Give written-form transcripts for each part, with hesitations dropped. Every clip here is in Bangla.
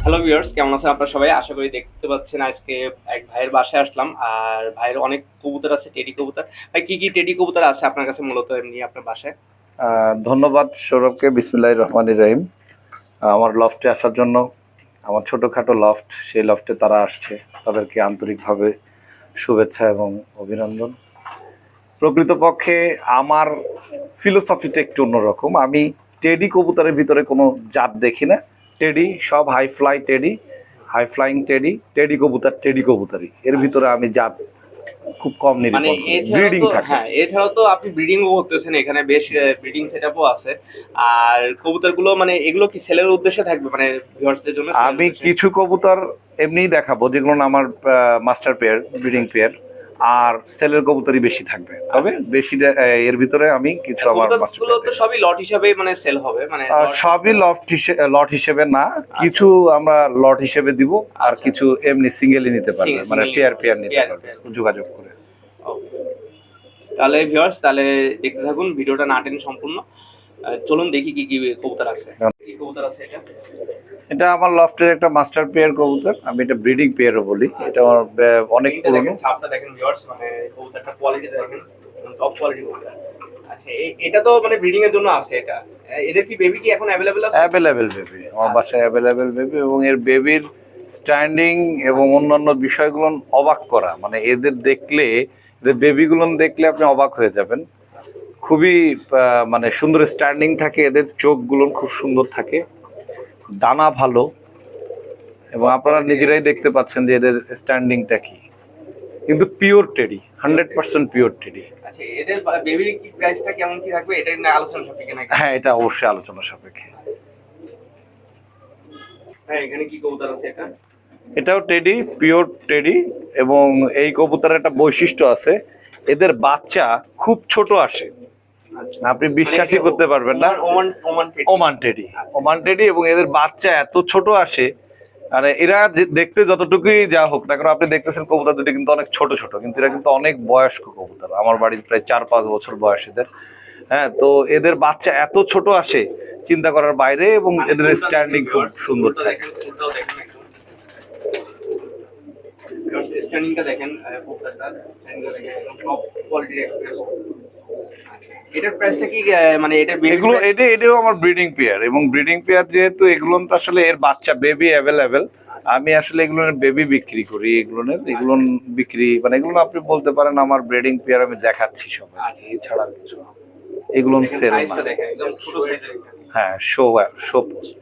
হ্যালো ভিউয়ার্স, কেমন আছেন আপনারা সবাই? আশা করি দেখতে পাচ্ছেন আজকে এক ভাইয়ের বাসায় আসলাম। আর ভাইয়ের অনেক কবুতর আছে, টেডি কবুতর। ভাই কি কি টেডি কবুতর আছে আপনার কাছে মূলত এমনি আপনার বাসায়? ধন্যবাদ সৌরভকে। বিসমিল্লাহির রহমানির রহিম। আমার লফটে আসার জন্য, আমার ছোটোখাটো লফট, সেই লফটে তারা আসছে, তাদেরকে আন্তরিকভাবে শুভেচ্ছা এবং অভিনন্দন। প্রকৃতপক্ষে আমার ফিলোসফিটা একটু অন্যরকম। আমি টেডি কবুতরের ভিতরে কোনো জাত দেখি না। টেডি সব high fly teddy, high flying teddy, teddy কবুতর টেডি কবুতরই। এর ভিতরে আমি জাত খুব কম মানে নিরূপণ করি। এছাড়াও ব্রিডিং তো থাকে। হ্যাঁ, এছাড়াও তো আপনি ব্রিডিংও করতেছেন, এখানে বেশ ব্রিডিং সেটআপও আছে। আর কবুতরগুলো মানে এগুলো কি সেলের উদ্দেশ্যে থাকবে, মানে ভিউয়ার্সদের জন্য সেলের আমি উদ্দেশ্যে? কিছু কবুতর এমনিই দেখাবো, যেগুলো না আমার মাস্টার পেয়ার, ব্রিডিং পেয়ার, আর সেলের কবুতরই বেশি থাকবে। তবে বেশি এর ভিতরে আমি কিছু আমার মাস্টার কবুতরগুলো তো পেয়ার, সবই লট হিসাবেই মানে সেল হবে, মানে সবই লট হিসেবে না, কিছু আমরা লট হিসেবে দিব, আর আচ্ছা। কিছু এমনি সিঙ্গেলই নিতে পারবে, মানে সিঙ্গেল পেয়ার পেয়ার নিতে পেয়ার পারবে পেয়ার। যোগাযোগ করে। ওকে, তাহলে ভিউয়ার্স, তাহলে দেখতে থাকুন, ভিডিওটা না টেনে সম্পূর্ণ। চলুন দেখি কি কি কবুতর আছে। কি কবুতর আছে এটা? এটা আমার লফটের একটা মাস্টার পেয়ার কবুতর, আমি এটা ব্রিডিং পেয়ারও বলি। এটা আমার অনেক প্রিন্টটা পুরনো। দেখেন, ছাপটা দেখেন ভিউয়ার্স, মানে কবুতরটা কোয়ালিটি দেখেন, টপ কোয়ালিটি কবুতর। আচ্ছা, এটা তো মানে ব্রিডিং এর জন্য আছে এটা। এদের কি বেবি কি এখন अवेलेबल আছে? অ্যাভেলেবেল বেবি আমার বাসায়, অ্যাভেলেবেল বেবি, এবং এর বেবির স্ট্যান্ডিং এবং অন্যান্য বিষয়গুলো অবাক করা। মানে এদের দেখলে, এদের বেবিগুলো দেখলে আপনি অবাক হয়ে যাবেন। খুবই মানে সুন্দর স্ট্যান্ডিং থাকে, এদের চোখগুলো খুব সুন্দর থাকে, দানা ভালো, এবং আপনারা নিজেরাই দেখতে পাচ্ছেন যে এদের স্ট্যান্ডিংটা কি। কিন্তু পিওর টেডি, 100% পিওর টেডি। আচ্ছা, এদের বেবির কি প্রাইসটা কেমন কি থাকবে, এটা নিয়ে আলোচনা সাপেক্ষে নাকি? হ্যাঁ, এটা অবশ্যই আলোচনা সাপেক্ষে। হ্যাঁ, এখানে কি কবুতর আছে এটা? এটাও টেডি, পিওর টেডি। এবং এই কবুতরের একটা বৈশিষ্ট্য আছে, এদের বাচ্চা খুব ছোট আসে, আচ্ছা, আপনি বিশ্বাসই করতে পারবেন না। ওমান ওমান পেটি। ওমান টেডি, ওমান টেডি, এবং এদের বাচ্চা এত ছোট আসে। মানে এরা দেখতে যতটুকুই যা হোক না কেন, আপনি দেখতেছেন কবুতর দুটি কিন্তু অনেক ছোট ছোট, কিন্তু এরা কিন্তু অনেক বয়স্ক কবুতর। আমার বাড়ির প্রায় 4-5 বছর বয়স এদের। হ্যাঁ, তো এদের বাচ্চা এত ছোট আসে, চিন্তা করার বাইরে, এবং এদের স্ট্যান্ডিং খুব সুন্দর থাকে। স্ট্যান্ডিংটা দেখেন, কবুতরটার স্ট্যান্ডিংটা দেখেন, একদম টপ কোয়ালিটির। এটার প্রাইসটা কি, মানে এটার এগুলো এটাও আমার ব্রিডিং পেয়ার, এবং ব্রিডিং পেয়ার যেহেতু, এগুলো তো আসলে এর বাচ্চা বেবি অ্যাভেলেবেল। আমি আসলে এগুলোর বেবি বিক্রি করি, এগুলো বিক্রি, মানে এগুলো আপনি বলতে পারেন আমার ব্রিডিং পেয়ার আমি দেখাচ্ছি সবাই, এছাড়া কিছু না। এগুলো সেল না। সাইজটা দেখেন, একদম ছোট সাইজের। হ্যাঁ, শো পোস্ট।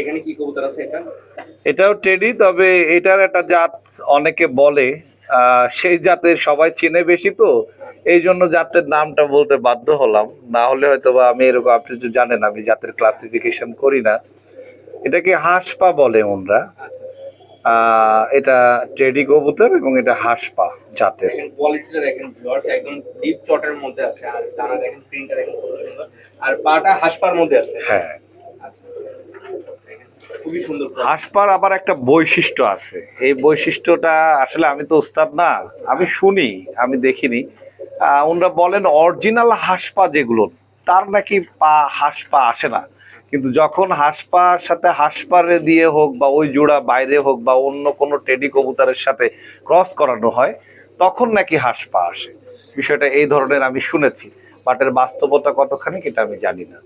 এখানে কি কবুতর আছে এটা? এটাও টেডি, তবে এটার একটা জাত অনেকে বলে, সেই জাতের সবাই চেনে বেশি, তো এই জন্য জাতের নামটা বলতে বাধ্য হলাম। না হলে হয়তো বা আমি এরকম, আপনি তো জানেন আমি জাতের ক্লাসিফিকেশন করি না। এটাকে হাঁসপা বলে ওনরা। এটা টেডি কবুতর, এবং এটা হাঁসপা জাতের। দেখেন কোয়ালিটিটা দেখেন ভিউয়ার্স, একদম ডিপ চটের মধ্যে আছে। আর দানা দেখেন, প্রিন্টটা দেখেন কত সুন্দর। আর পাটা হাসপার মধ্যে আছে। হ্যাঁ, খুবই সুন্দর। হাঁসপার আবার একটা বৈশিষ্ট্য আছে, এই বৈশিষ্ট্যটা আসলে আমি তো উস্তাদ না, আমি শুনি, আমি দেখিনি। ওনারা বলেন অরিজিনাল হাঁসপা যেগুলো, তার নাকি হাঁসপা আসে না। কিন্তু যখন হাঁসপার সাথে হাঁসপারে দিয়ে হোক, বা ওই জোড়া বাইরে হোক, বা অন্য কোনো টেডি কবুতরের সাথে ক্রস করানো হয়, তখন নাকি হাঁসপা আসে। বিষয়টা এই ধরনের আমি শুনেছি, বাট এর বাস্তবতা কতখানি এটা আমি জানি না।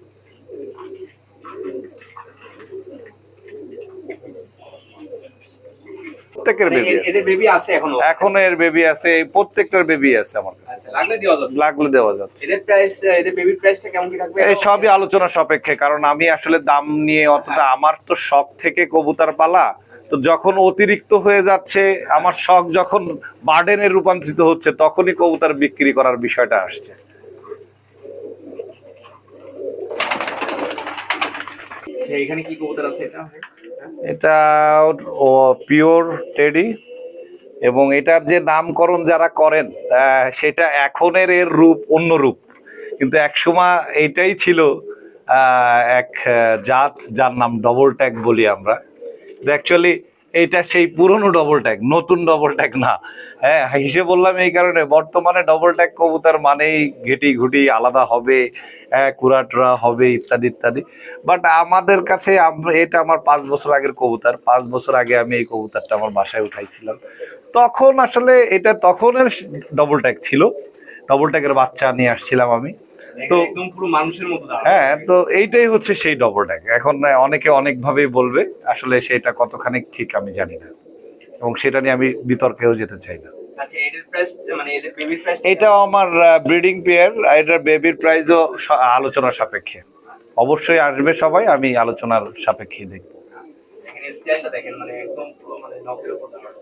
প্রত্যেকের বেবি আছে, এদের বেবি আছে এখনো? এখনো এর বেবি আছে, প্রত্যেকটার বেবি আছে আমার কাছে। আচ্ছা, লাগলে দেওয়া যাবে? লাগলে দেওয়া যাচ্ছে। এদের প্রাইস, এদের বেবির প্রাইসটা কেমন কি থাকবে? এই সবই আলোচনা সাপেক্ষে, কারণ আমি আসলে দাম নিয়ে অতটা, আমার তো শখ থেকে কবুতর পালা, তো যখন অতিরিক্ত হয়ে যাচ্ছে, আমার শখ যখন বার্ডেনে রূপান্তরিত হচ্ছে, তখনই কবুতর বিক্রি করার বিষয়টা আসছে। এখানে কি কবুতর আছে এটা? এটা ও পিওর টেডি, এবং এটার যে নামকরণ যারা করেন, সেটা এখনের এর রূপ অন্য রূপ, কিন্তু একসময় এইটাই ছিল এক জাত, যার নাম ডবল ট্যাগ বলি আমরা। অ্যাকচুয়ালি এইটা সেই পুরনো ডবল ট্যাগ, নতুন ডবল ট্যাগ না। হ্যাঁ, হিসেবে বললাম এই কারণে, বর্তমানে ডবল ট্যাগ কবুতর মানেই ঘেটি ঘুটি আলাদা হবে, কুরাটরা হবে ইত্যাদি ইত্যাদি। বাট আমাদের কাছে এটা আমার 5 বছর আগের কবুতর। 5 বছর আগে আমি এই কবুতরটা আমার বাসায় উঠাইছিলাম। তখন আসলে এটা তখনের ডবল ট্যাগ ছিল, ডবল ট্যাগের বাচ্চা নিয়ে আসছিলাম আমি। তো একদম পুরো মানুষের মতো দাঁড়ানো। হ্যাঁ, তো এইটাই হচ্ছে সেই ডবল ট্যাগ। এখন অনেকে অনেক ভাবেই বলবে, আসলে সেটা কতখানি ঠিক আমি জানি না, এবং সেটা নিয়ে আমি বিতর্কেও যেতে চাই না। আচ্ছা, এদের প্রাইস মানে এদের বেবির প্রাইস এটাও আমার ব্রিডিং পেয়ার। এটার বেবির প্রাইসও আলোচনার সাপেক্ষে। অবশ্যই আসবে সবাই, আমি আলোচনার সাপেক্ষে দেখব। দেখেন স্টাইলটা দেখেন, মানে একদম পুরো মানে নখের উপর দাঁড়ানো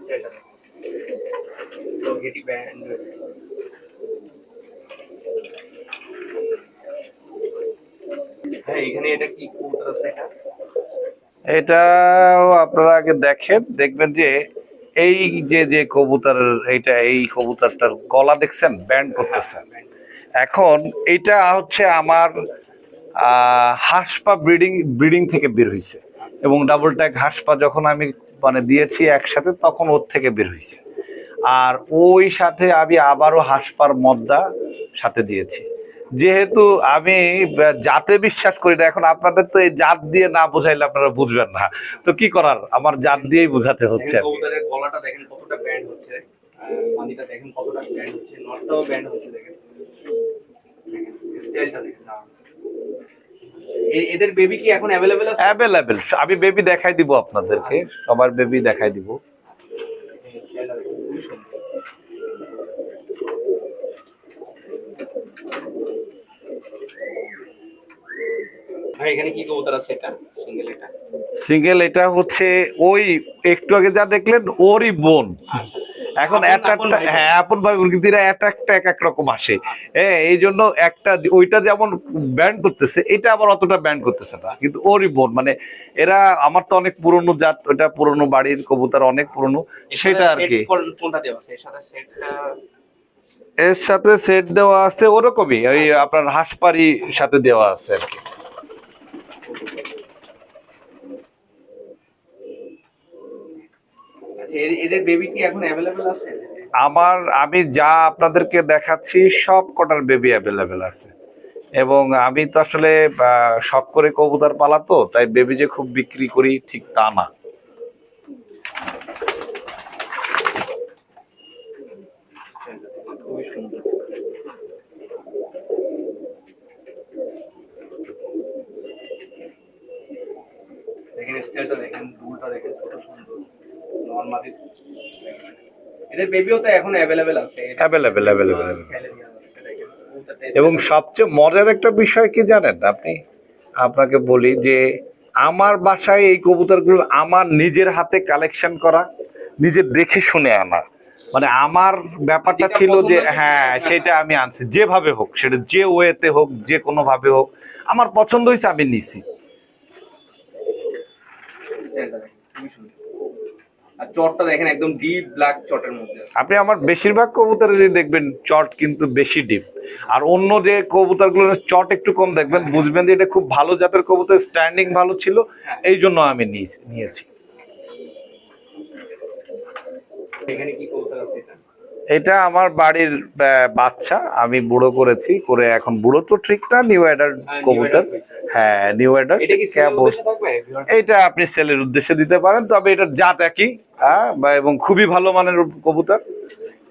স্টাইলটা দেখেন। তো গেটি ব্যান্ড হ্যাঁ, এখানে এটা কি কবুতর আছে এটা? এটাও আপনারা আগে দেখেন, দেখবেন যে এই যে যে কবুতর, এই কবুতরটার গলা দেখছেন ব্যান্ড করতেছে। এখন এটা হচ্ছে আমার হাঁসপা ব্রিডিং থেকে বের হয়েছে, এবং ডাবল ট্যাগ হাঁসপা যখন আমি মানে দিয়েছি একসাথে, তখন ওর থেকে বের হয়েছে। আর ওই সাথে আমি আবারও হাঁসপার মদ্দা সাথে দিয়েছি। যেহেতু আমি জাতে বিশ্বাস করি না, এখন আপনাদের তো এই জাত দিয়ে না বোঝাইলে আপনারা বুঝবেন না, তো কি করার, আমার জাত দিয়েই বোঝাতে হচ্ছে। কবুতরের গলাটা দেখেন কতটা ব্যান্ড হচ্ছে, মাদিটা দেখেন কতটা ব্যান্ড হচ্ছে, নটটাও ব্যান্ড হচ্ছে। দেখেন স্টাইলটা দেখেন। এদের বেবি কি এখন অ্যাভেলেবেল আছে? অ্যাভেলেবেল, আমি বেবি দেখাই দিব আপনাদেরকে, সবার বেবি দেখাই দিব। ভাই এখানে কি কবুতর আছে? এটা সিঙ্গেল, এটা সিঙ্গেল। এটা হচ্ছে ওই একটু আগে যা দেখলেন ওরই বোন। এখন অ্যাটাকটা, হ্যাঁ আপন ভাই, কিন্তু এরা অ্যাটাকটা এক এক রকম আসে। হ্যাঁ, এই জন্য একটা ওইটা যেমন ব্যান্ড করতেছে, এটা আবার অতটা ব্যান্ড করতেছে না, কিন্তু ওরই বোন। মানে এরা আমার তো অনেক পুরনো জাত, ওটা পুরনো বাড়ির কবুতর, অনেক পুরনো, সেটা আর কি। কোনটা দেওয়া আছে এর সাথে? সেটটা এর সাথে সেট দেওয়া আছে ওরকমই, ওই আপনার হাঁসপাড়ি সাথে দেওয়া আছে আর কি। আচ্ছা, এদের বেবি কি এখন অ্যাভেলেবেল আছে? আমি যা আপনাদেরকে দেখাচ্ছি সব কটার বেবি অ্যাভেলেবেল আছে, এবং আমি তো আসলে শখ করে কবুতর পালা, তো তাই বেবি যে খুব বিক্রি করি ঠিক তা না। খুবই সুন্দর। দেখেন স্টাইলটা দেখেন, দুলটা দেখেন কত সুন্দর। নরমালি এদের বেবিও তো এখন অ্যাভেলেবেল আছে। অ্যাভেলেবেল। খেলে দেওয়া যাচ্ছে, দেখেন কবুতরটা এবং সবচেয়ে মজার একটা বিষয় কি জানেন আপনি, আপনাকে বলি যে আমার বাসায় এই কবুতরগুলো আমার নিজের হাতে কালেকশন করা, নিজের দেখে শুনে আনা। মানে আমার ব্যাপারটা ছিল যে হ্যাঁ, সেটা আমি আনছি, যেভাবে হোক, সেটা যে ওয়েতে হোক, যে কোনো ভাবে হোক, আমার পছন্দ হয়েছে, আমি নিছি। স্টাইলটা দেখেন খুবই সুন্দর। আর চটটা দেখেন একদম ডিপ ব্ল্যাক চটের মধ্যে। আপনি আমার বেশিরভাগ কবুতরেরই দেখবেন চট কিন্তু বেশি ডিপ, আর অন্য যে কবুতরগুলোর চট একটু কম দেখবেন, বুঝবেন যে এটা খুব ভালো জাতের কবুতর, স্ট্যান্ডিং ভালো ছিল, এই জন্য আমি নিয়েছি। এখানে কি কবুতর আছে? এটা আমার বাড়ির বাচ্চা, আমি বুড়ো করেছি, করে এখন বুড়ো তো ঠিক না, নিউ অ্যাডাল্ট কবুতর। হ্যাঁ, নিউ অ্যাডাল্ট। এটা কি সেলের উদ্দেশ্যে থাকবে? এটা আপনি সেলের উদ্দেশ্যে দিতে পারেন, তবে এটার জাত একই, এবং খুবই ভালো মানের কবুতর।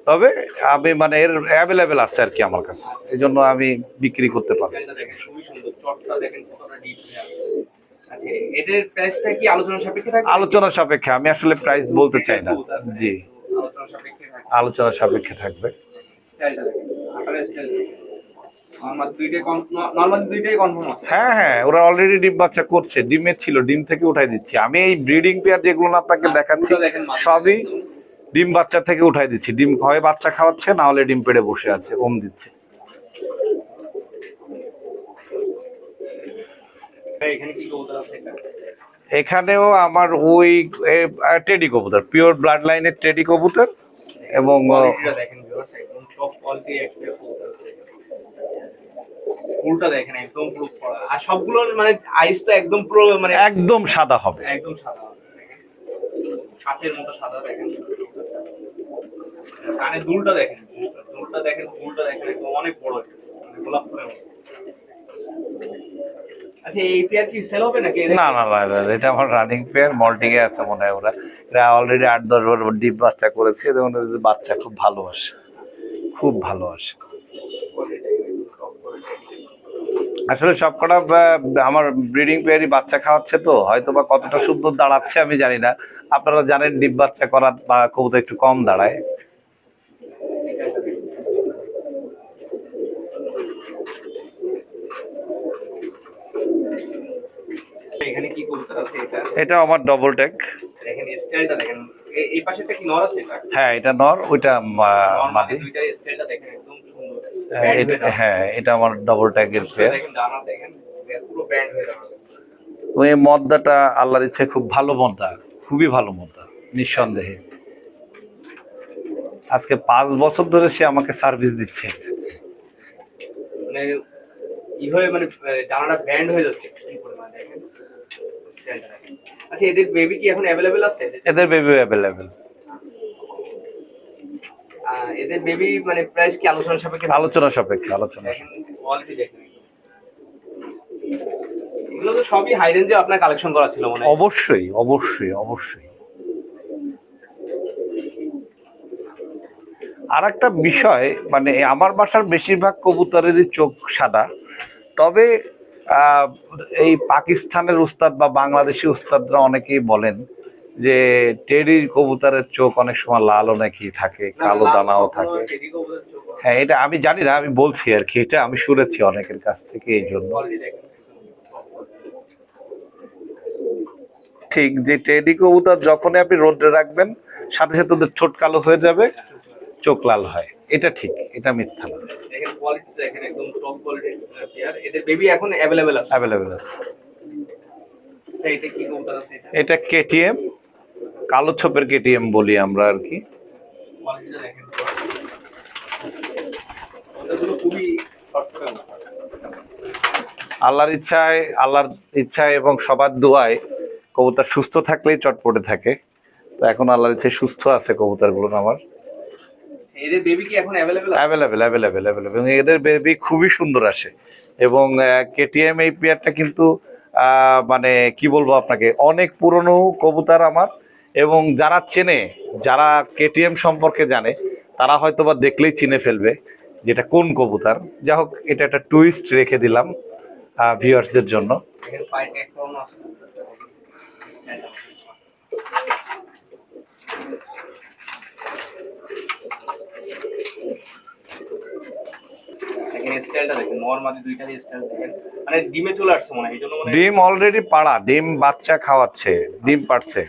তবে আমি মানে এর অ্যাভেলেবেল আছে আর কি আমার কাছে, এই জন্য আমি বিক্রি করতে পারি। খুবই সুন্দর, চটটা দেখেন কতটা ডিপ। আচ্ছা, এদের প্রাইসটা কি আলোচনা সাপেক্ষে থাকবে? আলোচনা সাপেক্ষে, আমি আসলে প্রাইস বলতে চাই না। জি, আলোচনা সাপেক্ষে থাকবে। আলোচনা সাপেক্ষে থাকবে। স্টাইলটা দেখেন, আকারের স্টাইল দেখেন। নরমাল দুইটাই কনফার্ম আছে। হ্যাঁ, ওরা অলরেডি ডিম বাচ্চা করছে, ডিমে ছিল, ডিম থেকে উঠাই দিচ্ছি। আমি এই ব্রিডিং পেয়ার যেগুলো আপনাকে দেখাচ্ছি সবই ডিম বাচ্চা থেকে উঠাই দিচ্ছি। ডিম হয় বাচ্চা খাওয়াচ্ছে, না হলে ডিম পেড়ে বসে আছে, ওম দিচ্ছে। এখানে কি কবুতর আছে? এখানেও আমার ওই টেডি কবুতর, পিওর ব্লাড লাইনের টেডি কবুতর, এবং দেখেন ভিউয়ার্স, একদম টপ কোয়ালিটি একটা কবুতর আছে। ফুলটা দেখেন একদম পুরো কড়া। আর সবগুলোর মানে আইস তো একদম পুরো মানে একদম সাদা হবে। একদম সাদা দেখেন, কাচের মতো সাদা দেখেন। কানে দুলটা দেখেন, দুলটা দেখেন, ফুলটা দেখেন একদম অনেক বড়, মানে গোলাপ ফুলের মতো। আচ্ছা এই পেয়ার কি সেল হবে নাকি? না না না না, এটা আমার রানিং পেয়ার, মল্টিং এ আছে মনে হয়। ওরা এরা অলরেডি 8-10 বার ডিপ বাচ্চা করেছে এবং ওদের বাচ্চা খুব ভালো আসে, খুব ভালো আসে। আসলে সবকটা আমার ব্রিডিং পেয়ারই বাচ্চা খাওয়াচ্ছে, তো হয়তো বা কতটা সুন্দর দাঁড়াচ্ছে আমি জানি না। আপনারা জানেন ডিপ বাচ্চা করা বা কবুতর একটু কম দাঁড়ায়। এখানে কি কবুতর আছে এটা? এটা আমার ডবল ট্যাগ। দেখেন স্টাইলটা দেখেন, এই পাশেরটা কি নর আছে এটা? হ্যাঁ এটা নর, ওইটা নর মাদি, মাদি। দুইটার স্টাইলটা দেখেন একদম সুন্দর। হ্যাঁ এটা আমার ডবল ট্যাগের পেয়ার। দেখেন ডানা দেখেন পুরো ব্যান্ড হয়ে যাবে। ওই মদ্দাটা আল্লাহর ইচ্ছে খুব ভালো মদ্দা, খুবই ভালো মদ্দা নিঃসন্দেহে। আজকে 5 বছর ধরে সে আমাকে সার্ভিস দিচ্ছে। মানে কি হয়ে মানে ডানাটা ব্যান্ড হয়ে যাচ্ছে কি পরিমাণ দেখেন স্টাইলটা দেখেন। আচ্ছা এদের বেবি কি এখন অ্যাভেলেবেল আছে? এদের বেবি অ্যাভেলেবেল। এদের বেবি মানে প্রাইস কি আলোচনা সাপেক্ষে? আলোচনা সাপেক্ষে, আলোচনা। দেখেন কোয়ালিটি দেখেন, এগুলো তো সবই হাই রেঞ্জে আপনার কালেকশন করা ছিল মনে হয়। অবশ্যই অবশ্যই অবশ্যই। আর একটা বিষয়, মানে আমার বাসার বেশিরভাগ কবুতরেরই চোখ সাদা, তবে এই পাকিস্তানের উস্তাদ বা বাংলাদেশি উস্তাদরা অনেকেই বলেন যে টেডির কবুতরের চোখ অনেক সময় লালও নাকি থাকে, কালো দানাও থাকে। হ্যাঁ এটা আমি জানি না, আমি বলছি আর কি, এটা আমি শুনেছি অনেকের কাছ থেকে, এই জন্য। ঠিক যে টেডি কবুতর যখনই আপনি রোদ্রে রাখবেন সাথে সাথে ওদের ঠোঁট কালো হয়ে যাবে, চোখ লাল হয়, এটা ঠিক, এটা মিথ্যা না। দেখেন কোয়ালিটি দেখেন একদম টপ কোয়ালিটির পেয়ার। এদের বেবি এখন অ্যাভেলেবেল আছে? অ্যাভেলেবেল আছে। এটা কি কবুতর আছে এটা? এটা কেটিএম, কালো ছোপের কেটিএম বলি আমরা আর কি। কোয়ালিটিটা দেখেন, ওগুলো খুবই শর্ট। আল্লাহর ইচ্ছায় এবং সবার দোয়ায় কবুতর সুস্থ থাকলেই চটপটে থাকে। তো এখন আল্লাহর ইচ্ছায় সুস্থ আছে কবুতরগুলো আমার। এদের বেবি কি এখন অ্যাভেলেবেল? অ্যাভেলেবেল এবং এদের বেবি খুবই সুন্দর আসে। এবং কেটিএম এই পেয়ারটা কিন্তু মানে কি বলবো আপনাকে, অনেক পুরনো কবুতর আমার। এবং যারা চেনে, যারা কেটিএম সম্পর্কে জানে, তারা হয়তো বা দেখলেই চিনে ফেলবে যেটা কোন কবুতর। যা হোক, এটা একটা টুইস্ট রেখে দিলাম ভিউয়ার্সদের জন্য। এর পায়ে ট্যাগ করানো আছে। দেখেন স্টাইলটা দেখেন, নরমালি দুইটারই স্টাইল দেখেন, মানে ডিমে চলে আসছে মনে হয়, এই জন্য মনে হয়। ডিম অলরেডি পাড়া, ডিম বাচ্চা খাওয়াচ্ছে, ডিম পাড়ছে।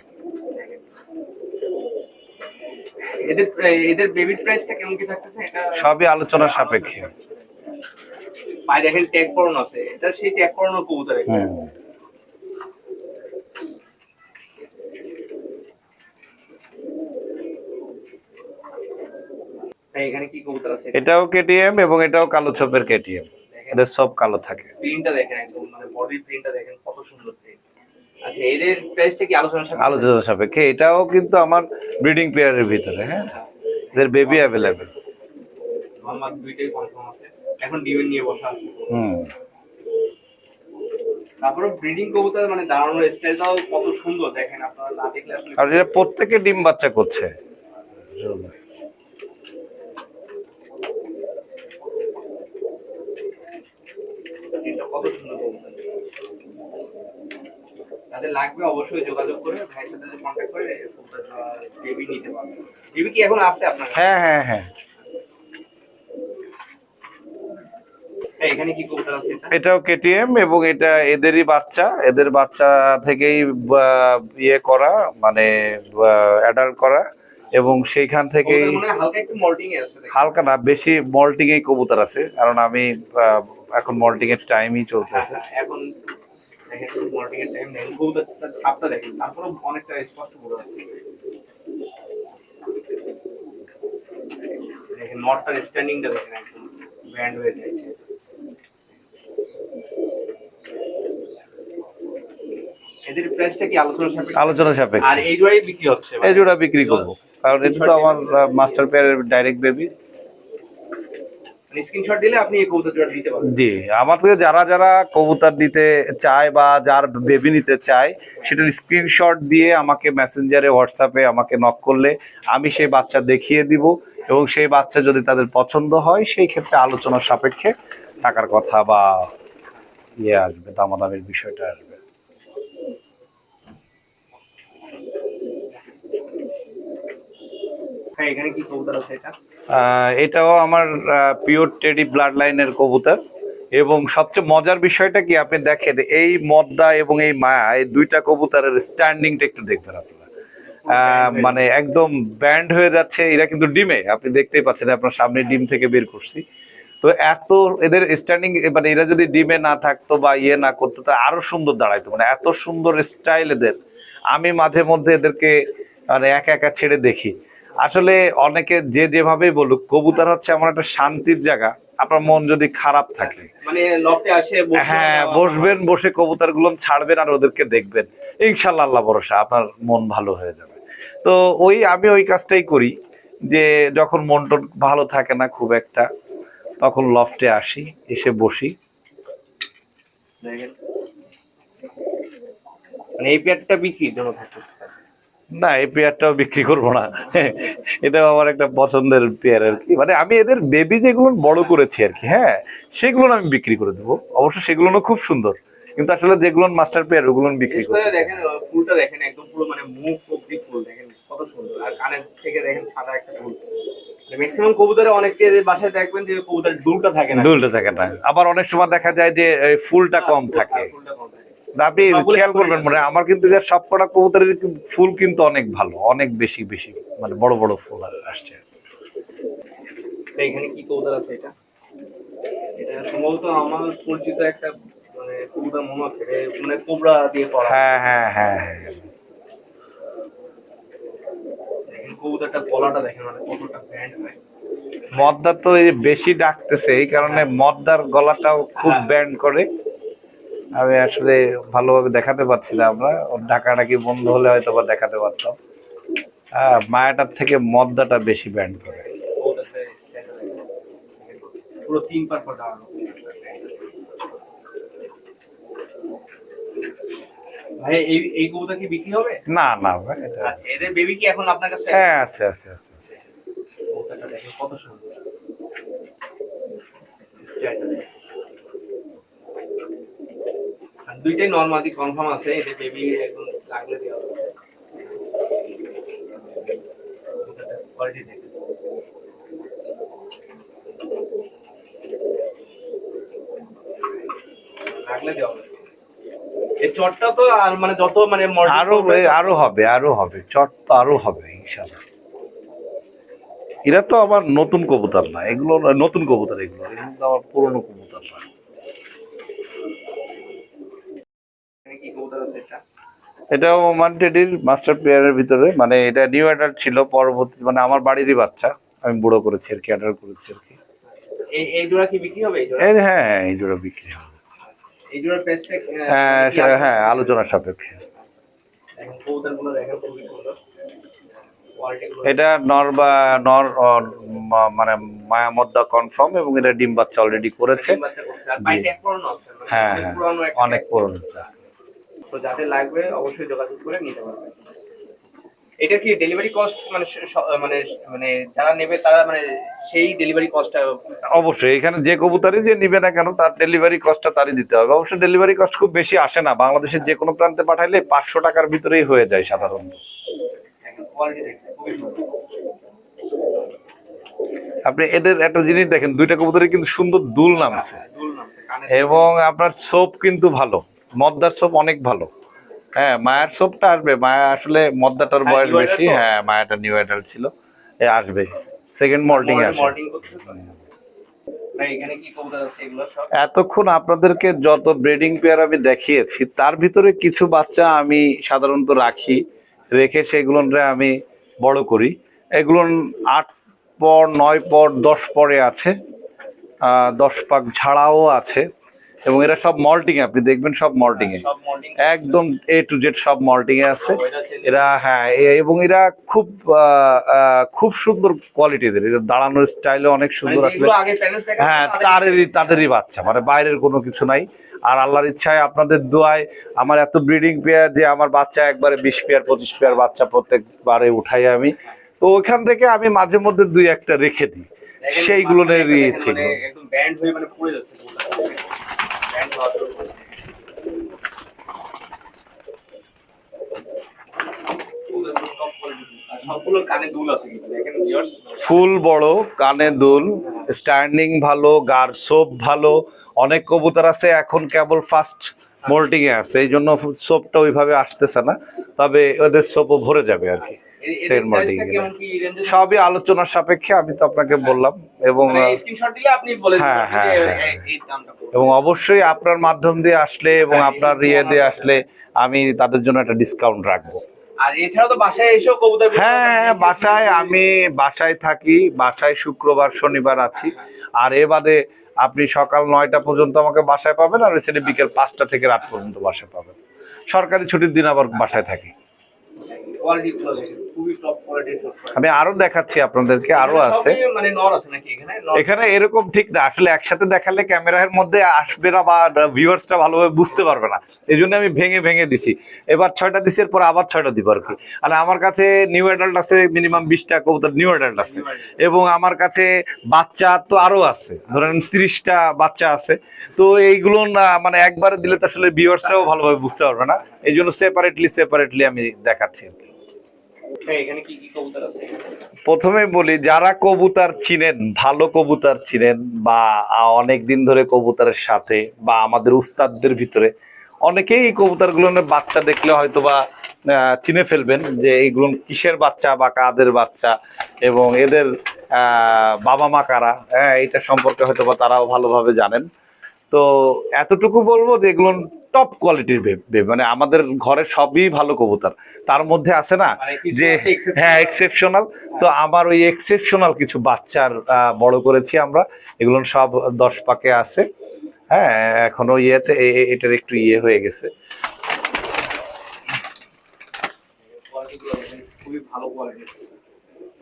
এদের এদের বেবির প্রাইসটা কেমন কি থাকতেছে? এটা সবই আলোচনার সাপেক্ষে। পায়ে দেখেন ট্যাগ করানো আছে, এটা সেই ট্যাগ করানো কবুতর। এখানে কি কবুতর আছে? এটাও কেটিএম এবং এটাও কালো ছোপের কেটিএম। এদের সব কালো থাকে। প্রিন্টটা দেখেন একদম, মানে বডির প্রিন্টটা দেখেন কত সুন্দর প্রিন্ট। আচ্ছা এদের প্রাইসটা কি আলোচনা সাপেক্ষে? এটাও কিন্তু আমার ব্রিডিং পেয়ারের ভিতরে। হ্যাঁ এদের বেবি অ্যাভেলেবেল। আমার দুইটাই কনফার্ম আছে, এখন ডিমে নিয়ে বসা আছে। তারপরে ব্রিডিং কবুতর মানে দাঁড়ানোর স্টাইলটাও কত সুন্দর দেখেন, আপনারা না দেখলে আসলে। আর এরা প্রত্যেকে ডিম বাচ্চা করছে। কত সুন্দর কবুতর। যাদের লাগবে অবশ্যই যোগাযোগ করে ভাইয়ের সাথে কন্ট্যাক্ট করে বেবি নিতে পারবেন। বেবি কি এখন আছে আপনার? হ্যাঁ। এখানে কি কবুতর আছে? এটাও কেটিএম এবং এটা এদেরই বাচ্চা, এদের বাচ্চা থেকেই ইয়ে করা, মানে অ্যাডাল্ট করা, এবং সেইখান থেকেই হালকা একটু মল্টিং এ আছে। হালকা না, বেশি মল্টিং এই কবুতর আছে, কারণ আমি এখন মল্টিং এর টাইমই চলতেছে। এখন দেখেন মল্টিং এর টাইম দেখেন, কবুতরটার ছাপটা দেখেন, তারপরে অনেকটা স্পষ্ট বোঝা যাচ্ছে। দেখেন নটটার স্ট্যান্ডিংটা দেখেন একদম ব্যান্ড হয়ে যায়। এদের প্রাইসটা কি আলোচনা সাপেক্ষে? আলোচনা সাপেক্ষে। আর এই জোড়াই বিক্রি হচ্ছে? এই জোড়া বিক্রি করবো, কারণ এটা তো আমার মাস্টার পেয়ারের ডাইরেক্ট বেবি। স্ক্রিনশট দিলে আপনি এই কবুতর জোড়া দিতে পারবেন। জি, আমার থেকে যারা যারা কবুতর দিতে চায় বা যার বেবি নিতে চায়, সেটার স্ক্রিনশট দিয়ে আমাকে মেসেঞ্জারে হোয়াটসঅ্যাপে আমাকে নক করলে আমি সেই বাচ্চা দেখিয়ে দিব, এবং সেই বাচ্চা যদি তাদের পছন্দ হয় সেই ক্ষেত্রে আলোচনার সাপেক্ষে টাকার কথা বা আসবে, দামাদামির বিষয়টা আসবে। এখানে কি কবুতর আছে এটা? এটাও আমার পিওর টেডি ব্লাড লাইনের কবুতর, এবং সবচেয়ে মজার বিষয়টা কি আপনি দেখেন, এই মদ্দা এবং এই মায়া, এই দুইটা কবুতরের স্ট্যান্ডিংটা একটু দেখবেন আপনারা। মানে একদম ব্যান্ড হয়ে যাচ্ছে। এরা কিন্তু ডিমে, আপনি দেখতেই পাচ্ছেন, আপনার সামনে ডিম থেকে বের করছি। তো এত এদের স্ট্যান্ডিং, মানে এরা যদি ডিমে না থাকতো বা না করতো তা আরো সুন্দর দাঁড়াইতো, মানে এত সুন্দর স্টাইল এদের। আমি মাঝে মধ্যে এদেরকে মানে একা একা ছেড়ে দেখি। আসলে অনেকে যে যেভাবেই বলুক, কবুতর হচ্ছে আমার একটা শান্তির জায়গা। আপনার মন যদি খারাপ থাকে, মানে লফটে আসে হ্যাঁ বসবেন, বসে কবুতর গুলো ছাড়বেন আর ওদেরকে দেখবেন, ইনশাল্লাহ আল্লাহ ভরসা আপনার মন ভালো হয়ে যাবে। তো আমি ওই কাজটাই করি, যে যখন মন টন ভালো থাকে না খুব একটা, তখন লফটে আসি, এসে বসি। মানে এই পেয়ারটা বিক্রির জন্য থাকে না, এই পেয়ারটাও বিক্রি করবো না, এটাও আমার একটা পছন্দের পেয়ার আর কি। মানে আমি এদের বেবি যেগুলো বড় করেছি আর কি, হ্যাঁ সেগুলো আমি বিক্রি করে দেবো। অবশ্য সেগুলো খুব সুন্দর, কিন্তু আসলে যেগুলো মাস্টার পেয়ার ওগুলো বিক্রি করে। দেখেন ফুলটা দেখেন, একদম পুরো মানে মুখ অব্দি ফুল দেখেন কত সুন্দর, আর কানের থেকে দেখেন সাদা একটা ফুল। ম্যাক্সিমাম কবুতরে অনেকে বাসায় দেখবেন যে কবুতরের দুলটা থাকে না, দুলটা থাকে না, আবার অনেক সময় দেখা যায় যে ফুলটা কম থাকে। আপনি খেয়াল করবেন, মানে আমার কিন্তু যে সবকটা কবুতরের ফুল কিন্তু অনেক ভালো, অনেক বেশি বেশি, মানে বড় বড় ফুল আসছে। এখানে কি কবুতর আছে এটা? এটা সম্ভবত আমার পরিচিত একটা মানে কবুতর মনে হচ্ছে, মানে কোবরা দিয়ে করা। হ্যাঁ হ্যাঁ হ্যাঁ হ্যাঁ। কবুতরটা গলাটা দেখেন, মানে কতটা ব্যান্ড হয়। মদ্দা তো এই বেশি ডাকতেছে, এই কারণে মদ্দার গলাটাও খুব ব্যান্ড করে। আমি আসলে ভালোভাবে দেখাতে পারছি না, আমরা ওর ডাকাডাকি বন্ধ হলে হয়তো বা দেখাতে পারতাম। মায়াটার থেকে মদ্দাটা বেশি ব্যান্ড করে। পুরো 3 পার পর দাঁড়ানো। ভাই এই কবুতর কি বিক্রি হবে? না না ভাই, এটা আচ্ছা, এদের বেবি কি এখন আপনার কাছে? হ্যাঁ আছে আছে আছে। কবুতরটা দেখেন কত সুন্দর। আর দুইটাই নরমালি কনফার্ম আছে, এদের বেবি একদম লাগলে দেওয়া হবে। কোয়ালিটি দেখেন। লাগলে দেওয়া হবে। এই চটটা তো আর মানে যত মানে আরো হবে, আরো হবে, চট তো আরো হবে ইনশাআল্লাহ। এরা তো আবার নতুন কবুতর না, এগুলো নতুন কবুতর, এগুলো তো আবার পুরনো কবুতর না। কি কবুতর আছে এটা? এটাও ওমান টেডির মাস্টার পেয়ারের ভিতরে, মানে এটা নিউ অ্যাডাল্ট ছিল, পরবর্তী মানে আমার বাড়িরই বাচ্চা, আমি বুড়ো করেছি আর কি, অ্যাডাল্ট করেছি আর কি। এই জোড়া কি বিক্রি হবে? হ্যাঁ এই জোড়া বিক্রি হবে। এই জোড়ার প্রাইসটা হ্যাঁ আলোচনার সাপেক্ষে। এখন কবুতরগুলো দেখেন খুবই সুন্দর। এটা নর মানে মায়া মদ্দা কনফার্ম, এবং এটা ডিম বাচ্চা অলরেডি করেছে। হ্যাঁ হ্যাঁ অনেক পুরনো। তো যাদের লাগবে অবশ্যই যোগাযোগ করে নিতে পারবেন। এটা কি ডেলিভারি কস্ট মানে মানে মানে যারা নেবে তারা মানে সেই ডেলিভারি কস্টটা? অবশ্যই, এখানে যে কবুতরই যে নিবে না কেন তার ডেলিভারি কস্টটা তারই দিতে হবে। অবশ্য ডেলিভারি কস্ট খুব বেশি আসে না, বাংলাদেশের যে কোনো প্রান্তে পাঠাইলে 500 টাকার ভিতরেই হয়ে যায় সাধারণত। আপনি এদের একটা জিনিস দেখেন, দুইটা কবুতরে কিন্তু সুন্দর দুল নামছে, এবং আপনার সোপ কিন্তু ভালো, মদ্দার সোপ অনেক ভালো। হ্যাঁ মায়ের সোপটা আসবে, মায়া আসলে মদ্দাটার বয়স বেশি, হ্যাঁ মায়াটা নিউ অ্যাডাল্ট ছিল, আসবে সেকেন্ড মল্টিং আসবে। এতক্ষণ আপনাদেরকে যত ব্রিডিং পেয়ার আমি দেখিয়েছি তার ভিতরে কিছু বাচ্চা আমি সাধারণত রাখি, রেখে সেগুলো আমি বড় করি। এগুলো 8 পর 9 পর 10 পরে আছে, 10 পাক ছাড়াও আছে, এবং এরা সব মল্টিং এ, আপনি দেখবেন সব মল্টিং এ, সব মর্নিং একদম A to Z সব মল্টিং এ আছে এরা। হ্যাঁ, এবং এরা খুব সুন্দর কোয়ালিটির, এরা দাঁড়ানোর স্টাইলে অনেক সুন্দর আসলে। যেগুলো আগে প্যারেন্টস দেখা হ্যাঁ, তাদেরই বাচ্চা, মানে বাইরের কোনো কিছু নাই। আর আল্লাহর ইচ্ছায় আপনাদের দোয়ায় আমার এত ব্রিডিং পেয়ার যে আমার বাচ্চা একবারে 20 পেয়ার 25 পেয়ার বাচ্চা প্রত্যেকবারে উঠাই আমি। তো ওইখান থেকে আমি মাঝে মধ্যে 2-1টা রেখে দিই, সেইগুলো ছিল। একদম ব্যান্ড হয়ে মানে পড়ে যাচ্ছে ব্যান্ড হওয়ার জন্য। সবগুলো কানে দুল আছে কিন্তু দেখেন ভিউয়ার্স, ফুল বড়, কানে দুল, স্ট্যান্ডিং ভালো, গার সোপ ভালো। অনেক কবুতর আছে এখন কেবল ফার্স্ট মোল্টিং এ আছে, এই জন্য সোপটা ওইভাবে আসতেছে না, তবে ওদের সোপও ভরে যাবে আর কি। সেকেন্ড মোল্টিং কেমন কি রেঞ্জে সবই আলোচনার সাপেক্ষে, আমি তো আপনাকে বললাম। এবং স্ক্রিনশট দিলে আপনি বলে হ্যাঁ, দিবেন হ্যাঁ, যে হ্যাঁ। এই দামটা পড়বে। এবং অবশ্যই আপনার মাধ্যম দিয়ে আসলে এবং হ্যাঁ, আপনার দিয়ে আসলে আমি তাদের জন্য একটা ডিসকাউন্ট রাখবো। আর এছাড়াও তো বাসায় এসেও কবুতর হ্যাঁ, আমি বাসায় থাকি, বাসায় শুক্রবার শনিবার আছি। আর এ বাদে আপনি সকাল 9টা পর্যন্ত আমাকে বাসায় পাবেন, আর সেটা বিকেল 5টা থেকে রাত পর্যন্ত বাসায় পাবেন। সরকারি ছুটির দিন আবার বাসায় থাকি। কোয়ালিটি গুলো দেখেন খুবই টপ কোয়ালিটির। আমি আরো দেখাচ্ছি আপনাদেরকে, আরো আছে মানে নর আছে নাকি এখানে? এখানে এরকম ঠিক না, আসলে একসাথে দেখালে ক্যামেরার মধ্যে আসবে না বা ভিউয়ার্সটা ভালোভাবে বুঝতে পারবে না, এই জন্য আমি ভেঙে ভেঙে দিছি। এবার 6টা দিছি, এরপর আবার 6টা দিব আর কি। আর আমার কাছে নিউ অ্যাডাল্ট আছে মিনিমাম 20টা কবুতর নিউ অ্যাডাল্ট আছে, এবং আমার কাছে বাচ্চা তো আরো আছে, ধরেন 30টা বাচ্চা আছে। তো এইগুলো না মানে একবারে দিলে তো আসলে ভিউয়ার্সটাও ভালোভাবে বুঝতে পারবে না, এই জন্য সেপারেটলি আমি দেখাচ্ছি আর কি। এখানে কি কি কবুতর আছে? প্রথমে বলি, যারা কবুতর চিনেন, ভালো কবুতর চিনেন, বা অনেক দিন ধরে কবুতরের সাথে, বা আমাদের উস্তাদদের ভিতরে অনেকেই এই কবুতরগুলোর বাচ্চা দেখলে হয়তো বা চিনে ফেলবেন যে এইগুলো কিসের বাচ্চা বা কাদের বাচ্চা, এবং এদের বাবা মা কারা, হ্যাঁ, এটা সম্পর্কে হয়তো বা তারাও ভালোভাবে জানেন। তো এতটুকু বলবো যে এগুলো টপ কোয়ালিটির মানে আমাদের ঘরে সবই ভালো কবুতর, তার মধ্যে আছে না যে হ্যাঁ এক্সেপশনাল। তো আমার ওই এক্সেপশনাল কিছু বাচ্চার বড় করেছি আমরা, এগুলো সব 10 পাকে আছে। হ্যাঁ, এখনো ইয়েতে এটার একটু হয়ে গেছে। খুবই ভালো কোয়ালিটির।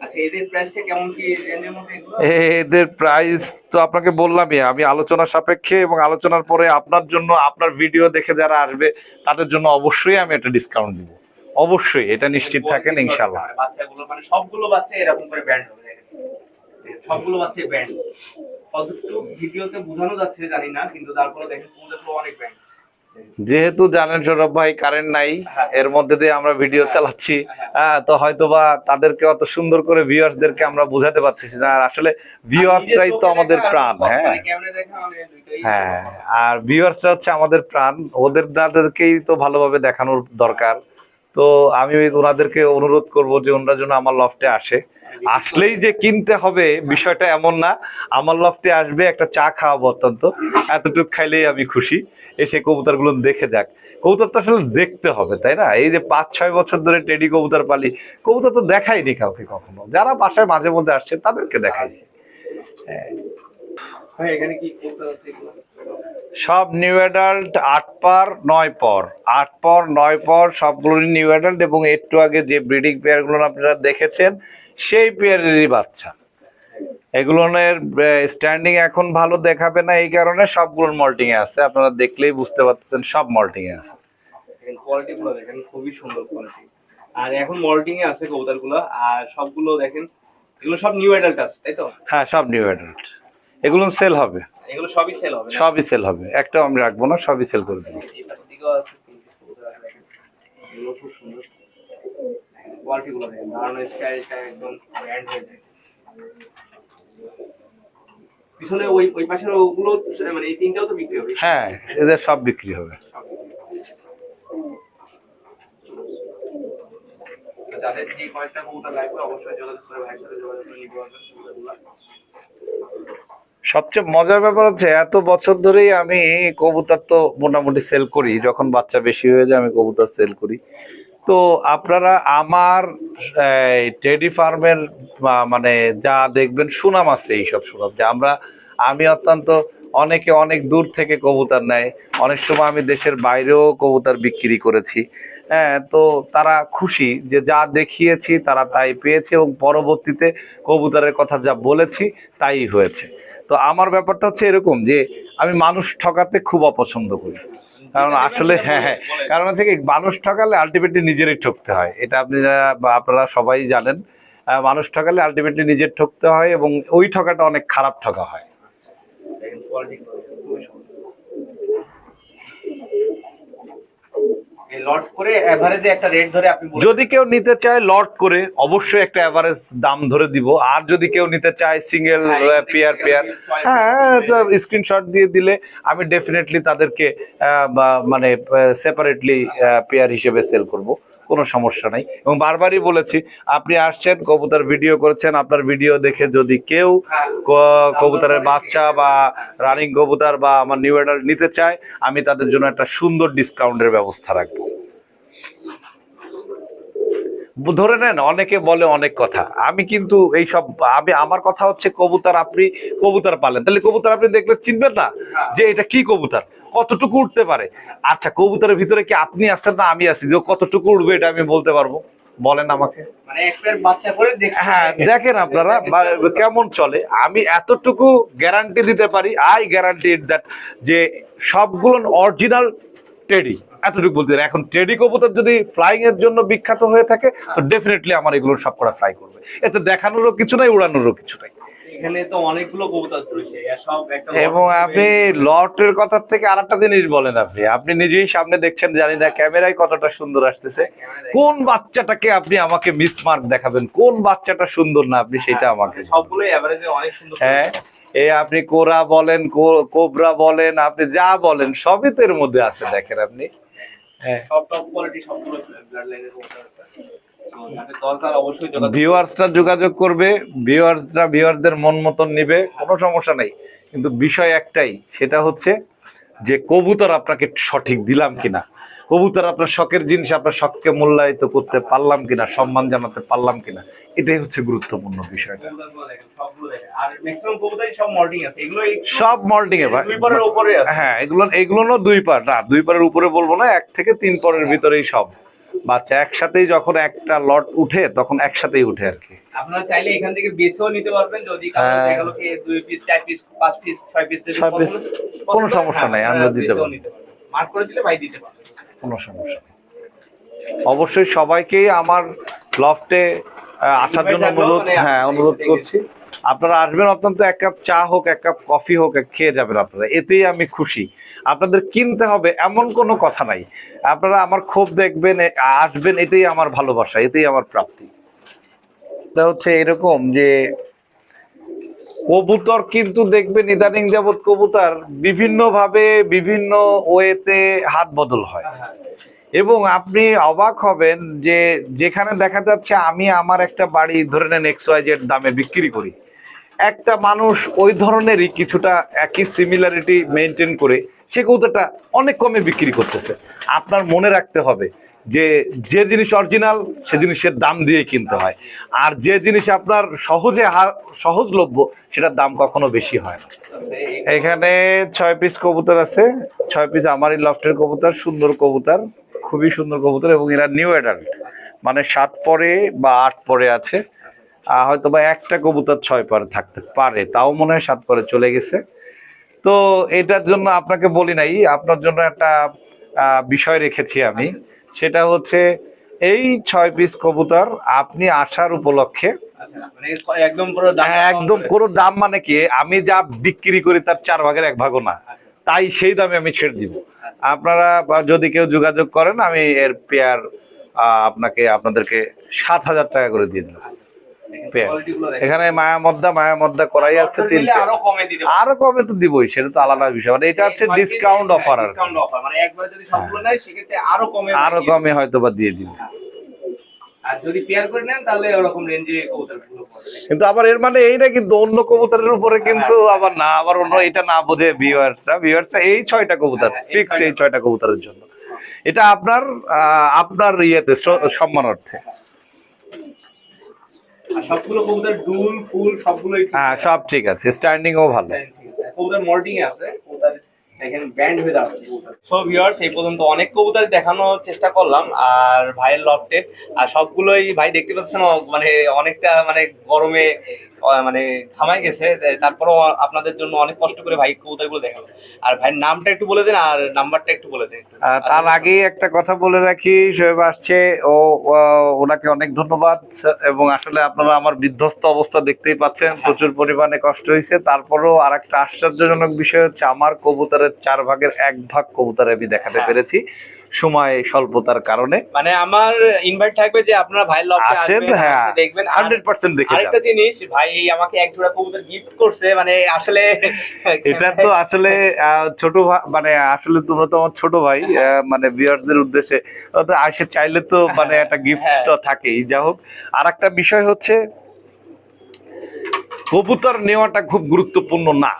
আচ্ছা, এদের প্রাইসটা কেমন কি রেঞ্জের মধ্যে এগুলো? এদের প্রাইস তো আপনাকে বললামই, আমি আলোচনা সাপেক্ষে এবং আলোচনার পরে আপনার জন্য, আপনার ভিডিও দেখে যারা আসবে তাদের জন্য অবশ্যই আমি একটা ডিসকাউন্ট দিব, অবশ্যই, এটা নিশ্চিত থাকেন ইনশাআল্লাহ। বাচ্চাগুলো মানে সবগুলো বাচ্চা এরকম করে ব্যান্ড হবে দেখেন, সবগুলো বাচ্চা ব্যান্ড। কতটুকু ভিডিওতে বোঝানো যাচ্ছে জানি না, কিন্তু তারপরে দেখেন কবুতরগুলো অনেক ব্যান্ড। যেহেতু জানেন সৌরভ ভাই কারেন্ট নাই, এর মধ্যে দিয়ে আমরা ভিডিও চালাচ্ছি, হ্যাঁ, তো হয়তোবা তাদেরকে অত সুন্দর করে ভিউয়ার্সদেরকে আমরা বোঝাতে পারছি না। আর আসলে ভিউয়ার্সরাই তো আমাদের প্রাণ। হ্যাঁ, হ্যাঁ, আর ভিউয়ার্সরা হচ্ছে আমাদের প্রাণ, তাদেরকেই তো ভালোভাবে দেখানোর দরকার। তো আমি ওনাদেরকে অনুরোধ করব যে ওনারা যেন আমার লফটে আসলেই যে কিনতে হবে বিষয়টা এমন না, আমার লফটে আসবে, একটা চা খাওয়াবো, অত্যন্ত এতটুকু খাইলেই আমি খুশি। এসে কবুতরগুলো দেখে যাক, কবুতর তো আসলে দেখতে হবে, তাই না? এই যে 5-6 বছর ধরে টেডি কবুতর পালি, কবুতর তো দেখাইনি কাউকে কখনো, যারা বাসায় মাঝে মধ্যে আসছে তাদেরকে দেখাইছি। হ্যাঁ, এখানে কি কবুতর আছে এগুলো? সব নিউ অ্যাডাল্ট, 8 পর 9 পর, 8 পর 9 পর সবগুলোরই নিউ অ্যাডাল্ট, এবং একটু আগে যে ব্রিডিং পেয়ারগুলো আপনারা দেখেছেন সেই পেয়ারেরই বাচ্চা। এগুলোর স্ট্যান্ডিং এখন ভালো দেখাবে না, এই কারণে সবগুলোর মল্টিং এ আছে, আপনারা দেখলেই বুঝতে পারতেছেন সব মল্টিং এ আছে। কোয়ালিটি গুলো দেখেন খুবই সুন্দর কোয়ালিটি। আর এখন মল্টিং এ আছে কবুতরগুলো, আর সবগুলো দেখেন এগুলো সব নিউ অ্যাডাল্ট আছে, তাই তো? হ্যাঁ, সব নিউ অ্যাডাল্ট, এগুলো সেল হবে, এগুলো সবই সেল হবে? সবই সেল হবে, একটাও আমি রাখবো না, সবই সেল করে দেবো। এই পাশের দিকেও আছে কবুতর আছে দেখেন, এগুলো খুব সুন্দর কোয়ালিটি গুলো দেখেন, দাঁড়ানোর স্টাইলটা একদম ব্র্যান্ড হয়ে যায়। পিছনে ওই পাশের ওগুলো মানে এই তিনটাও তো বিক্রি হবে? হ্যাঁ, এদের সব বিক্রি হবে। যাদের যে কয়েকটা কবুতর লাগবে অবশ্যই যোগাযোগ করে ভাইয়ের সাথে যোগাযোগ করে নিতে পারবেন কবুতরগুলো। সবচেয়ে মজার ব্যাপার হচ্ছে এত বছর ধরেই আমি কবুতর তো মোটামুটি সেল করি, যখন বাচ্চা বেশি হয়ে যায় আমি কবুতর সেল করি। তো আপনারা আমার টেডি ফার্মের মানে যা দেখবেন সুনাম আছে, এইসব সুনাম যে আমি অত্যন্ত অনেকে অনেক দূর থেকে কবুতর নেয়, অনেক সময় আমি দেশের বাইরেও কবুতর বিক্রি করেছি। হ্যাঁ, তো তারা খুশি যে যা দেখিয়েছি তারা তাই পেয়েছে, এবং পরবর্তীতে কবুতরের কথা যা বলেছি তাই হয়েছে। তো আমার ব্যাপারটা হচ্ছে এরকম যে আমি মানুষ ঠকাতে খুব অপছন্দ করি, কারণ আসলে হ্যাঁ, কারণ থেকে মানুষ ঠকালে আলটিমেটলি নিজেরই ঠকতে হয়, এটা আপনারা সবাই জানেন। মানুষ ঠকালে আলটিমেটলি নিজের ঠকতে হয়, এবং ওই ঠকাটা অনেক খারাপ ঠকা হয়। লট করে এভারেজে একটা রেট ধরে আপনি যদি কেউ নিতে চায় লট করে অবশ্যই একটা এভারেজ দাম ধরে দিব, আর যদি কেউ নিতে চায় সিঙ্গেল পেয়ার হ্যাঁ স্ক্রিনশট দিয়ে দিলে আমি ডেফিনেটলি তাদেরকে মানে সেপারেটলি পেয়ার হিসেবে সেল করব, কোনো সমস্যা নাই। এবং বারবারই বলেছি, আপনি আসছেন কবুতর ভিডিও করেছেন, আপনার ভিডিও দেখে যদি কেউ কবুতরের বাচ্চা বা রানিং কবুতর বা আমার নিউ অ্যাডাল্ট নিতে চায়, আমি তাদের জন্য একটা সুন্দর ডিসকাউন্টের ব্যবস্থা রাখবো। ধরে নেন অনেকে বলে অনেক কথা, আমি কিন্তু এইসব আমার কথা হচ্ছে কবুতর, আপনি কবুতর পালেন, তাহলে কবুতর আপনি দেখলে চিনবেন না যে এটা কি কবুতর, কতটুকু উঠতে পারে। আচ্ছা, কবুতরের ভিতরে কি আপনি আছেন না আমি আছি, যে কতটুকু উঠবে এটা আমি বলতে পারবো? বলেন আমাকে। মানে এক্সপায়ার বাচ্চা করে হ্যাঁ, দেখেন আপনারা কেমন চলে, আমি এতটুকু গ্যারান্টি দিতে পারি, আই গ্যারান্টি দ্যাট যে সবগুলো অরিজিনাল টেডি, এতটুকু বলতে পারি। এখন টেডি কবুতর যদি ফ্লাইং এর জন্য বিখ্যাত হয়ে থাকে, তো ডেফিনেটলি আমার এগুলো সব করা ফ্লাই করবে, এতে দেখানোরও কিছু নাই, উড়ানোরও কিছু নাই। এখানে তো অনেকগুলো কবুতর রয়েছে, সব একটা এবং আপনি লটের কথা থেকে আরেকটা জিনিস বলেন, আপনি নিজেই সামনে দেখছেন, জানি না ক্যামেরায় কতটা সুন্দর আসতেছে, কোন বাচ্চাটাকে আপনি আমাকে মিসমার্ক দেখাবেন, কোন বাচ্চাটা সুন্দর না, আপনি সেটা আমাকে। সবগুলোই এভারেজে অনেক সুন্দর। হ্যাঁ, এই আপনি কোরা বলেন, কোবরা বলেন, আপনি যা বলেন সবই তো এর মধ্যে আছে, দেখেন আপনি। হ্যাঁ, সব টপ কোয়ালিটি সবগুলো ব্লাড লাইনের কবুতর আছে। দরকার অবশ্যই ভিউয়ার্সরা যোগাযোগ করবে, ভিউয়ার্সদের মন মতন নিবে, কোনো সমস্যা নাই। কিন্তু বিষয় একটাই, সেটা হচ্ছে যে কবুতর আপনাকে সঠিক দিলাম কিনা, কবুতর আপনার শখের জিনিস, আপনার শখকে মূল্যায়িত করতে পারলাম কিনা, সম্মান জানাতে পারলাম কিনা, এটাই হচ্ছে গুরুত্বপূর্ণ বিষয়টা। আর ম্যাক্সিমাম কবুতরই সব মল্টিং আছে, এগুলো সব মল্টিং এ ভাই, দুই পারের উপরে আছে। হ্যাঁ, এগুলো দুই পার না, দুই পারের উপরে বলবো না, 1 থেকে 3 পারের ভিতরেই সব বাচ্চা একসাথেই, যখন একটা লট উঠে তখন একসাথেই উঠে আর কি। আপনারা চাইলে এখান থেকে বেছেও নিতে পারবেন, যদি কারো দেখা গেল কি 2 পিস 4 পিস 5 পিস 6 পিস যদি কোনো সমস্যা নাই, আমরা দিতে পারবো, মার্ক করে দিলে ভাই দিতে পারবে, কোনো সমস্যা নেই। অবশ্যই সবাইকেই আমার লফটে আসার জন্য অনুরোধ করছি। আপনারা আসবেন, অত্যন্ত 1 কাপ চা হোক, 1 কাপ কফি হোক, খেয়ে যাবেন আপনারা, এতেই আমি খুশি। আপনাদের কিনতে হবে এমন কোনো কথা নাই, আপনারা আমার ক্ষোভ দেখবেন, আসবেন, এটাই আমার ভালোবাসা, এটাই আমার প্রাপ্তি। এটা হচ্ছে এরকম যে কবুতর কিন্তু দেখবেন ইদানিং যাবৎ কবুতর বিভিন্ন ভাবে বিভিন্ন ওয়েতে হাত বদল হয়, এবং আপনি অবাক হবেন যে যেখানে দেখা যাচ্ছে আমি আমার একটা বাড়ি ধরে নেন XYZ দামে বিক্রি করি, একটা মানুষ ওই ধরনেরই কিছুটা একই সিমিলারিটি মেনটেন করে সে কবুতরটা অনেক কমে বিক্রি করতেছে। আপনার মনে রাখতে হবে যে যে জিনিস অরিজিনাল সে জিনিসের দাম দিয়ে কিনতে হয়, আর যে জিনিস আপনার সহজলভ্য সেটার দাম কখনো বেশি হয় না। এখানে 6 পিস কবুতর আছে, 6 পিস আমারই লফটের কবুতর, সুন্দর কবুতর, খুবই সুন্দর কবুতর, এবং এরা নিউ অ্যাডাল্ট, মানে 7 পরে বা 8 পরে আছে, হয়তো বা একটা কবুতর 6 পরে থাকতে পারে, তাও মনে হয় 7 পরে চলে গেছে। তো এটার জন্য আপনাকে বলি নাই, আপনার জন্য একটা বিষয় রেখেছি আমি, সেটা হচ্ছে এই 6 পিস কবুতর আপনি আসার উপলক্ষে একদম কোনো দাম, মানে কি আমি যা বিক্রি করি তার 4 ভাগের 1 ভাগও না, তাই সেই দামে আমি ছেড়ে দিব। আপনারা যদি কেউ যোগাযোগ করেন, আমি এর পেয়ার আপনাদেরকে 7,000 টাকা করে দিয়ে দিলাম। এখানে মায়া করাই আছে, আরো কমে তো দিবই, সেটা তো আলাদা বিষয়, মানে এটা হচ্ছে ডিসকাউন্ট অফার, আরো কমে হয়তো বা দিয়ে দিব। কিন্তু আবার এর মানে এই না কিন্তু অন্য কবুতরের উপরে কিন্তু আবার না, আবার অন্য এটা না বোঝে ভিউয়ার্সরা এই 6টা কবুতর ফিক্সড, এই 6টা কবুতরের জন্য, এটা আপনার ইয়েতে সম্মানার্থে। সবগুলো কবুতর ডুল ফুল সবগুলোই হ্যাঁ, সব ঠিক আছে, স্ট্যান্ডিং ও ভালো। কবুতর মোল্ডিং এ আছে, কবুতর দেখেন ব্যান্ড হয়ে দাঁড়াচ্ছে কবুতর। সো ভিউয়ার্স, এই পর্যন্ত অনেক কবুতর দেখানোর চেষ্টা করলাম আর ভাইয়ের লফটে, আর সবগুলোই ভাই দেখতে পাচ্ছেন মানে অনেকটা মানে গরমে মানে ঘামাই গেছে, তারপরেও আপনাদের জন্য অনেক কষ্ট করে ভাই কবুতরগুলো দেখালো। আর ভাইয়ের নামটা একটু বলে দেন আর নাম্বারটা একটু বলে দেন। তার আগেই একটা কথা বলে রাখি, শোয়েব আসছে, ওনাকে অনেক ধন্যবাদ। এবং আসলে আপনারা আমার বিধ্বস্ত অবস্থা দেখতেই পাচ্ছেন, প্রচুর পরিমাণে কষ্ট হয়েছে। তারপরেও আর একটা আশ্চর্যজনক বিষয় হচ্ছে আমার কবুতরের 4 ভাগের 1 ভাগ কবুতর আমি দেখাতে পেরেছি সময় স্বল্পতার কারণে। মানে আমার ইনভাইট থাকবে যে আপনারা ভাইয়ের লফটে আসেন, আসবেন, হ্যাঁ, আসলে দেখবেন। 100% দেখে যান। আরেকটা জিনিস, ভাই আমাকে এক জোড়া কবুতর গিফট করছে, মানে আসলে এটা তো আসলে ছোট ভাই, মানে আসলে তোমরা তো আমার ছোট ভাই, মানে ভিউয়ারদের উদ্দেশ্যে তো আসে চাইলে তো মানে একটা গিফট তো থাকেই। যা হোক, আর একটা বিষয় হচ্ছে কবুতর নেওয়াটা খুব গুরুত্বপূর্ণ না,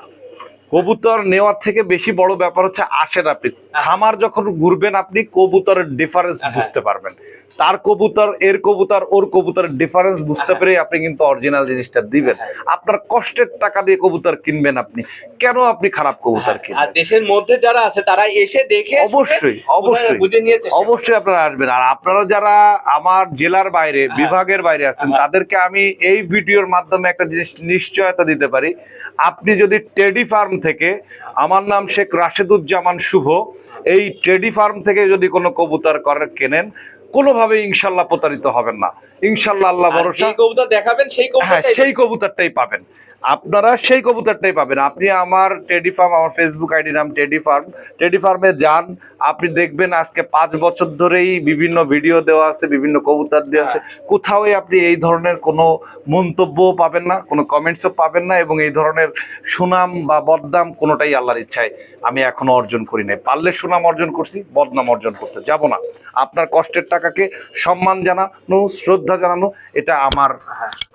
কবুতর নেওয়ার থেকে বেশি বড় ব্যাপার হচ্ছে আসেন আপনি খামার যখন ঘুরবেন, আপনি কবুতরের ডিফারেন্স বুঝতে পারবেন। তার কবুতর, এর কবুতর, ওর কবুতরের ডিফারেন্স বুঝতে পেরে আপনি কিন্তু অরিজিনাল জিনিসটা দিবেন। আপনার কষ্টের টাকা দিয়ে কবুতর কিনবেন, আপনি কেন আপনি খারাপ কবুতর আর কিনবেন? দেশের মধ্যে যারা আছে তারা এসে দেখে অবশ্যই অবশ্যই বুঝে নিয়ে চেষ্টা করবে। অবশ্যই আপনারা আসবেন। আর আপনারা যারা আমার জেলার বাইরে, বিভাগের বাইরে আছেন, তাদেরকে আমি এই ভিডিওর মাধ্যমে একটা জিনিস নিশ্চয়তা দিতে পারি, আপনি যদি টেডি ফার্ম থেকে, আমার নাম শেখ রাশেদুজ্জামান শুভ, এই টেডি ফার্ম থেকে যদি কোনো কবুতর কেনেন, কোনোভাবে ইনশাল্লাহ প্রতারিত হবেন না। ইনশাল্লাহ, আল্লাহ আর ভরসা। যেই কবুতর দেখাবেন সেই হ্যাঁ, কবুতরটাই সেই কবুতরটাই পাবেন, আপনারা সেই কবুতরটাই পাবেন। আপনি আমার টেডি ফার্ম, আমার ফেসবুক আইডি নাম টেডি ফার্ম, টেডি ফার্মে যান, আপনি দেখবেন আজকে 5 বছর ধরেই বিভিন্ন ভিডিও দেওয়া আছে, বিভিন্ন কবুতর দেওয়া আছে, কোথাওই আপনি এই ধরনের কোনো মন্তব্যও পাবেন না, কোনো কমেন্টসও পাবেন না, এবং এই ধরনের সুনাম বা বদনাম কোনোটাই আল্লাহর ইচ্ছায় আমি এখনো অর্জন করি নাই। পারলে সুনাম অর্জন করছি, বদনাম অর্জন করতে যাব না। আপনার কষ্টের টাকাকে সম্মান জানানো, শ্রদ্ধা জানানো, এটা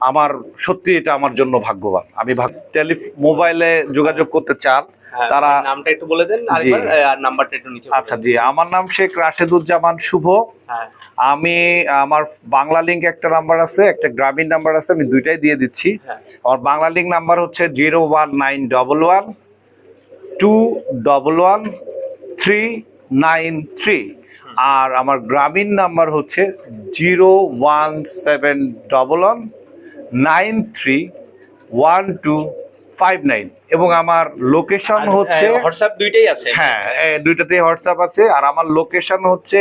আমার সত্যি এটা আমার জন্য ভাগ্যবান। আমি মোবাইলে যোগাযোগ করতে চান তারা, নামটা একটু বলে দেন আরেকবার, আর নাম্বারটা একটু নিচে। আচ্ছা জি, আমার নাম শেখ রাশেদুজ্জামান শুভ। আমি আমার বাংলা লিঙ্ক একটা নাম্বার আছে, একটা গ্রামীণ নাম্বার আছে, আমি দুইটাই দিয়ে দিচ্ছি। আমার বাংলা লিঙ্ক নাম্বার হচ্ছে 019111211 আর আমার গ্রামীণ নাম্বার হচ্ছে 01711931259 এবং আমার লোকেশন হচ্ছে, হোয়াটসঅ্যাপ দুইটাই আছে? হ্যাঁ, দুইটাতেই হোয়াটসঅ্যাপ আছে। আর আমার লোকেশন হচ্ছে,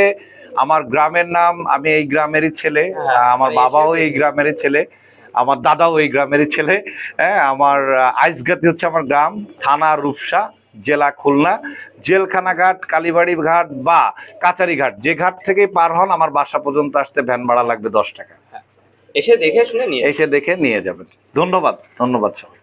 আমার গ্রামের নাম, আমি এই গ্রামেরই ছেলে, আমার বাবাও এই গ্রামেরই ছেলে, আমার দাদাও এই গ্রামেরই ছেলে। হ্যাঁ, আমার আইসগাতি হচ্ছে আমার গ্রাম, থানা রূপসা, জেলা খুলনা, জেলখানা ঘাট, কালীবাড়ি ঘাট বা কাচারি ঘাট, যে ঘাট থেকে পার হন আমার বাসা পর্যন্ত আসতে ভ্যান ভাড়া লাগবে 10 টাকা। এসে দেখে শুনে নিয়ে এসে দেখে নিয়ে যাবেন। ধন্যবাদ, ধন্যবাদ সবাই।